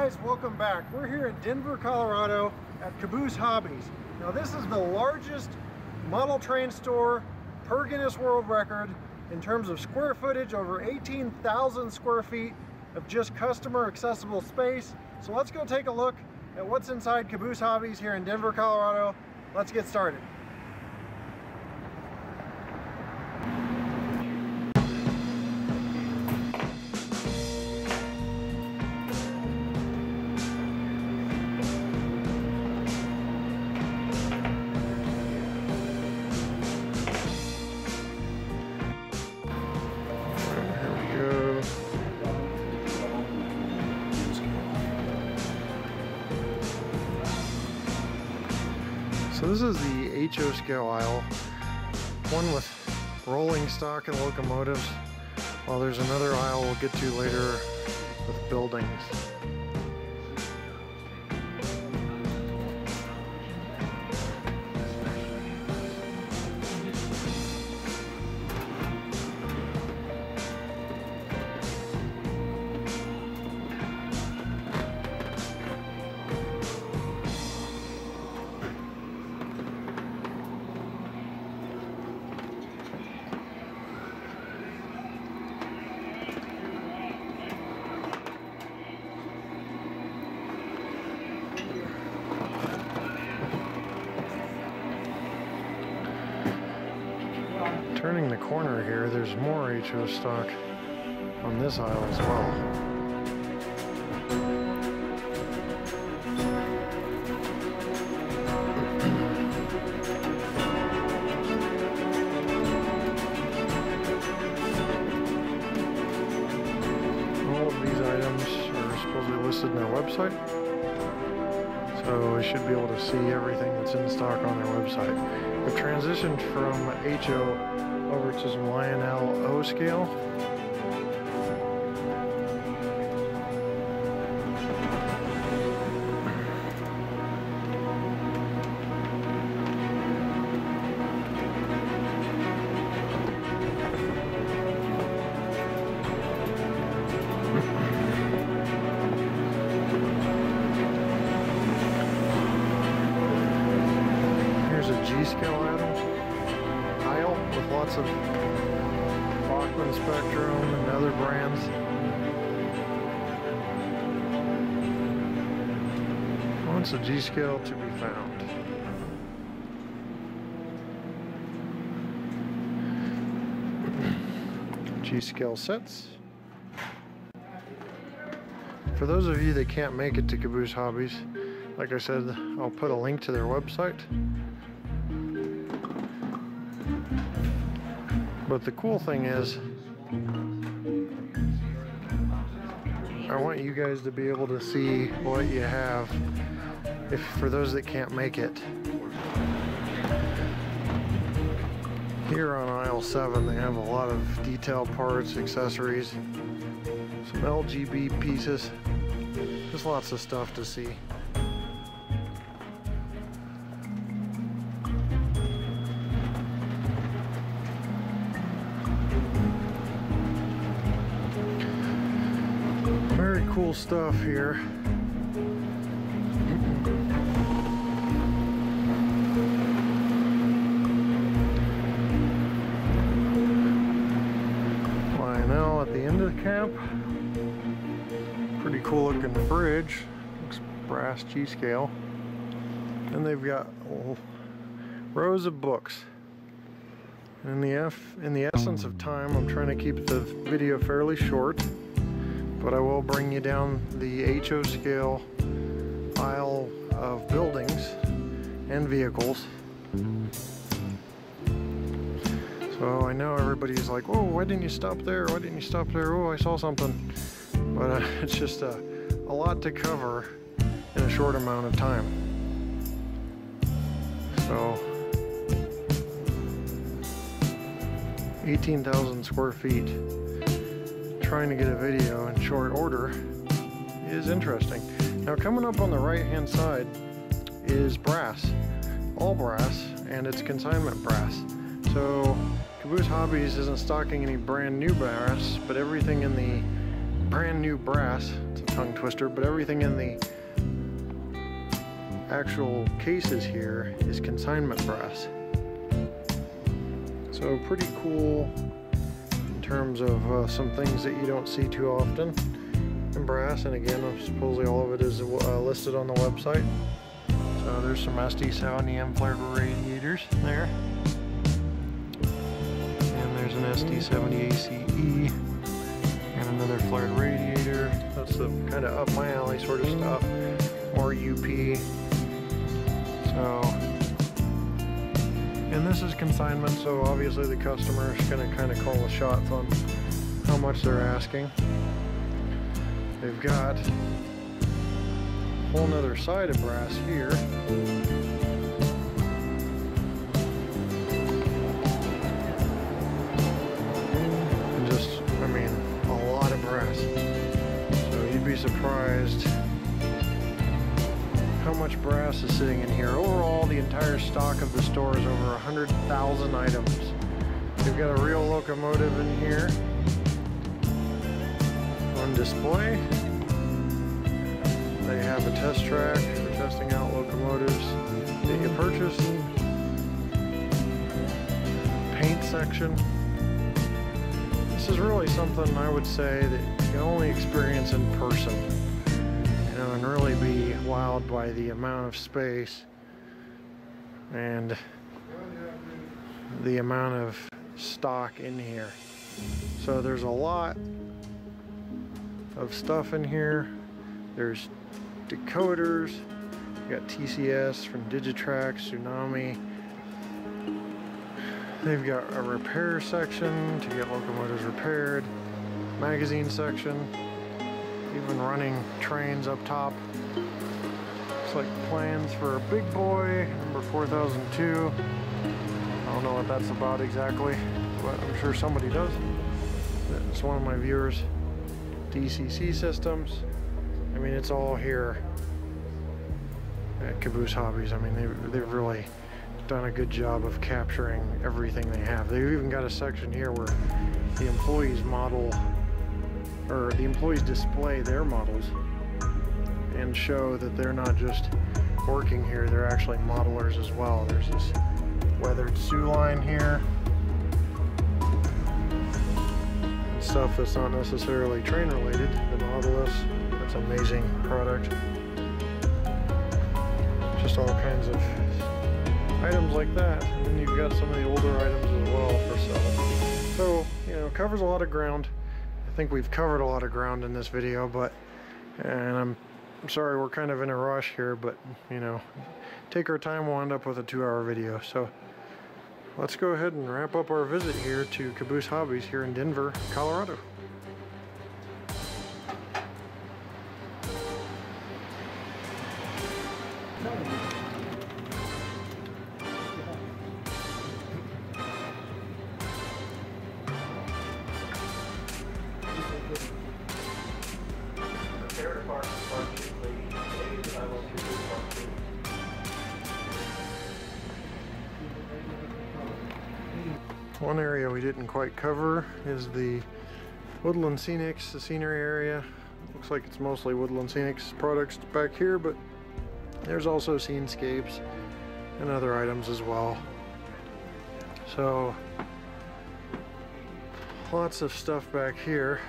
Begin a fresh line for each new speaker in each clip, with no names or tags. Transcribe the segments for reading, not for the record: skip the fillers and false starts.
guys, welcome back. We're here in Denver, Colorado at Caboose Hobbies. Now this is the largest model train store per Guinness World Record in terms of square footage, over 18,000 square feet of just customer accessible space. So let's go take a look at what's inside Caboose Hobbies here in Denver, Colorado. Let's get started.
So this is the HO scale aisle, one with rolling stock and locomotives, while there's another aisle we'll get to later with buildings. Turning the corner here, there's more HO stock on this aisle as well. All of these items are supposedly listed in their website, so we should be able to see everything that's in stock on their website. We've transitioned from HO over to some Lionel O scale. Here's a G scale aisle with lots of Bachman Spectrum and other brands. What's a G scale to be found? G scale sets. For those of you that can't make it to Caboose Hobbies, like I said, I'll put a link to their website. But the cool thing is, I want you guys to be able to see what you have for those that can't make it. Here on aisle 7 they have a lot of detail parts, accessories, some LGB pieces, just lots of stuff to see. Very cool stuff here. Lionel at the end of the camp. Pretty cool looking bridge. Looks brass G scale. And they've got rows of books. In the essence of time, I'm trying to keep the video fairly short, but I will bring you down the HO scale aisle of buildings and vehicles. So I know everybody's like, whoa, why didn't you stop there? Why didn't you stop there? Oh, I saw something. But it's just a lot to cover in a short amount of time. So 18,000 square feet. Trying to get a video in short order is interesting. Now coming up on the right hand side is brass, all brass, and it's consignment brass. So Caboose Hobbies isn't stocking any brand new brass, but everything in the brand new brass, it's tongue twister, but everything in the actual cases here is consignment brass. So pretty cool in terms of some things that you don't see too often in brass. And again, supposedly all of it is listed on the website. So there's some SD70M flared radiators there. And there's an SD70 ACE and another flared radiator. That's the kind of up my alley sort of stuff. More UP. So, and this is consignment, so obviously the customer is going to kind of call the shots on how much they're asking. They've got a whole nother side of brass here. And just, I mean, a lot of brass. So you'd be surprised how much brass is sitting in here. Overall, the entire stock of the store is over 100,000 items. They've got a real locomotive in here on display. They have a test track for testing out locomotives that you purchase. Paint section. This is really something I would say that you can only experience in person. And really be wowed by the amount of space and the amount of stock in here. So there's a lot of stuff in here. There's decoders. You got TCS from Digitrax, Tsunami. They've got a repair section to get locomotives repaired. Magazine section. Even running trains up top. Looks like plans for a big boy, number 4002. I don't know what that's about exactly, but I'm sure somebody does. It's one of my viewers. DCC systems. I mean, it's all here at Caboose Hobbies. I mean, they've really done a good job of capturing everything they have. They've even got a section here where the employees model, or the employees display their models and show that they're not just working here, they're actually modelers as well. There's this weathered Sioux line here. And stuff that's not necessarily train related. The Nautilus, that's an amazing product. Just all kinds of items like that. And then you've got some of the older items as well for sale. So, you know, it covers a lot of ground. I think we've covered a lot of ground in this video, and I'm sorry we're kind of in a rush here, but you know, take our time, we'll end up with a 2-hour video. So let's go ahead and wrap up our visit here to Caboose Hobbies here in Denver, Colorado. One area we didn't quite cover is the Woodland Scenics, the scenery area. Looks like it's mostly Woodland Scenics products back here, but there's also scenescapes and other items as well. So lots of stuff back here.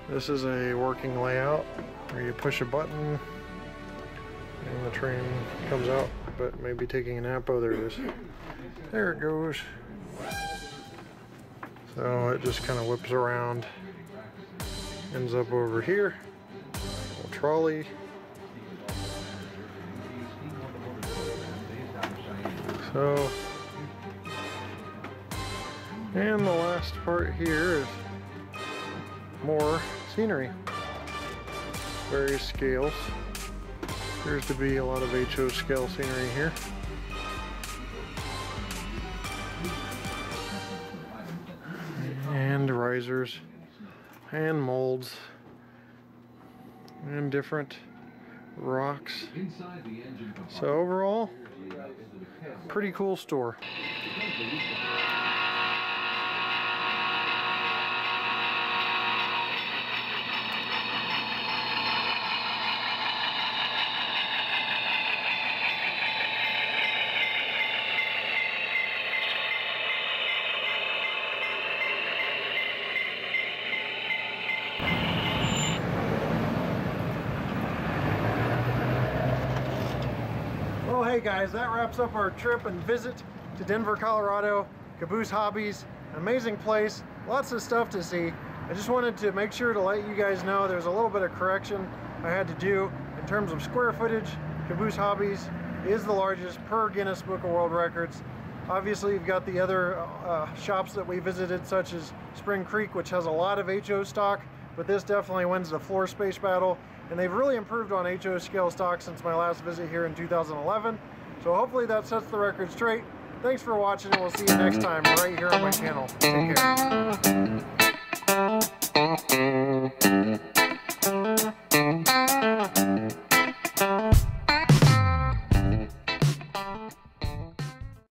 This is a working layout where you push a button and the train comes out, but maybe taking a nap. Oh, there it is. There it goes. So it just kind of whips around, ends up over here. Little trolley. So, and the last part here is more scenery. Various scales. Appears to be a lot of HO scale scenery here. And risers and molds and different rocks. So overall, pretty cool store.
Well, hey guys, that wraps up our trip and visit to Denver, Colorado. Caboose Hobbies, an amazing place, lots of stuff to see. I just wanted to make sure to let you guys know there's a little bit of correction I had to do in terms of square footage. Caboose Hobbies is the largest per Guinness Book of World Records. Obviously, you've got the other shops that we visited, such as Spring Creek, which has a lot of HO stock, but this definitely wins the floor space battle. And they've really improved on HO scale stock since my last visit here in 2011. So hopefully that sets the record straight. Thanks for watching, and we'll see you next time right here on my channel. Take care.